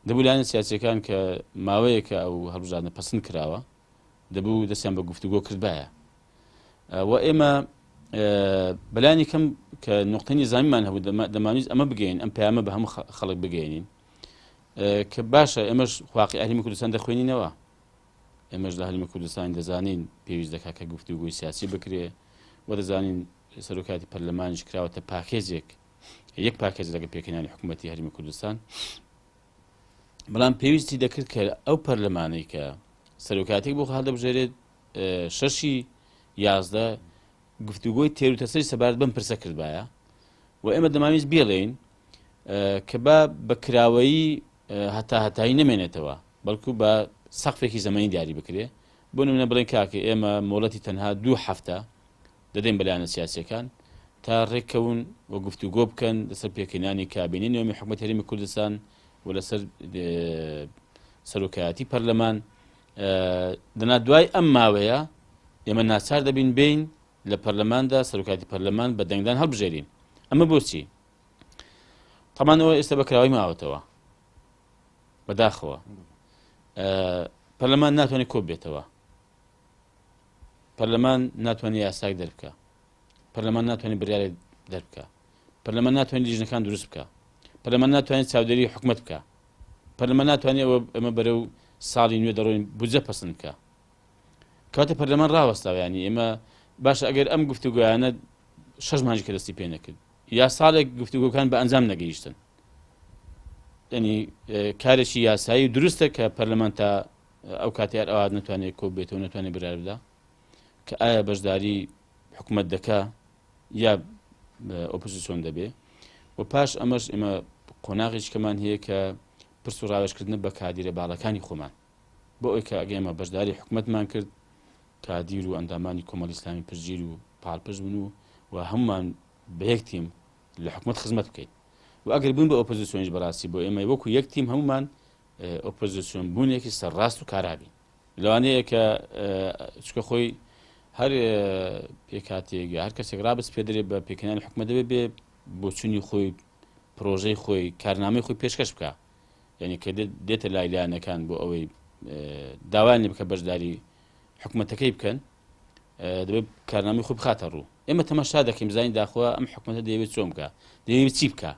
دەبوو لایەنە سیاسیەکان کە ماوەیەکە ئەو هەڵبژاردنە پەسەند کراوە دەبوو دەستیان بە گفتوگۆ کردبایە و ئێمە بەلایانی کەم کە نقطەی نیزامیمان هەبوو دەمانویست ئەمە بگەین ئەم پەیامە بە هەموو خەڵک بگەینین کە باشە ئێمەش واقعی هەرێمی کوردستان دەخوێنینەوە ئێمەش لە هەرێمی کوردستان دەزانین پێویست دەکات کە گفتوگۆی سیاسی بکرێ و دەزانین سەرۆکاتی پەرلەمانیش کراوەتە پاکێزێک یەک پاکێز لەگە پێکەنانی حکوومەتی هەرێمی کوردستان بەڵام پێویستی دەکرد کە ئەو پەرلەمانەی کە سەرۆکاتێک بۆ هەڵدەبژێرێت شەشی 11 گفتوگۆی تێروتەسەری سەبارەت بەم پرسە کردبایە و ئێمە دەمانویست بێڵێین کە بە کراوەیی هەتایی نەمێنێتەوە بەڵکو بە سەقفێکی زەمانی دیاری بکرێ بۆ نمونە بڵێن کاکە ئێمە مۆڵەتی تەنها 2 هەفتە دەدەین بەلایەنە سیاسیەکان تا ڕێککەون و گفتوگۆ بکەن لەسەر پێکەنانی کابینەی نێوەمی حکوومەتی هەرێمی کوردستان و لەسەر سەرۆکایەتی پەرلەمان دەنا دوای ئەم ماوەیە ئێمە ناچار دەبین بین لە پەرلەماندا سەرۆکاتی پەرلەمان بە دەنگدان هەڵبژێرین ئەمە بۆچی تەمانەوە ئێستا بە کراوەی ماوەتەوە بەداخەوە پەرلەمان ناتوانێت کۆ بێتەوە پەرلەمان ناتوانێت یاساک دەربکە پەرلەمان ناتوانێت بڕیارێک دەربکە پەرلەمان ناتوانێت لیژنەکان دروست بکە پەرلەمان ناتوانێت چاودێری حکوومەت بکە پەرلەمان ناتوانێت ئەمە بەرەو ساڵی نوێ دەڕۆین بودجە پەسەند بکە کاتە پەرلەمان ڕاوەستاوە ینی ئێمە باشە ئەگەر ئەم گفتوگویانە 6 مانگی کە دەستی پێ نەکرد یا ساڵێک گفتوگۆکان بە ئەنجام نەگەیشتن ینی کارێکی یاسایی دروستە کە پەرلەمان تا ئەو کاتیار ئەوە نەتوانێت کۆ بێتەوە نەتوانێت برار بدا کە ئایا بەشداری حکوومەت دەکا یا ئۆپۆزیسیۆن دەبێ و پاش ئەمەش ئێمە قۆناغێکی کەمان هەیە کە پرس و ڕاوێژکردن بە کادیرە باڵەکانی خۆمان بۆ ئەوی کە ئەگەمە بەشداری حکوومەتمان کرد کادیر و ئەندامانی کۆمەڵی ئیسلامی پشتگیر و پاڵپشت بوون و هەمومان بە یەک تیم لە حکوومەت خزمەت بکەین و ئەگەر بوون بە ئۆپۆزیسیۆنیش بەڕاستی بۆ ئێمە وەکو یەک تیم هەمومان ئۆپۆزیسیۆن بوونێکی سەرڕاست و کارابی لەوانەیە کە چکە خۆی هەر پێکاتێک هەر کەسێک ڕابست پێ دەرێت بە پێکەنانی حکوومەت دەبێت بێ بۆچوونی خۆی پرۆژەی خۆی کارنامەی خۆی پێشکەش بکە یعنی کە دێتە لایلایەنەکان بۆ ئەوەی داوای بکە بەشداری حکوومەتەکەی بکەن دەبێت کارنامەی خۆی بخاتە ڕوو ئێمە تەماشا دەکەین بزانین داخوا ئەم حکوومەتە دەیەوێت چۆن بکە دەیەوێت چی بکە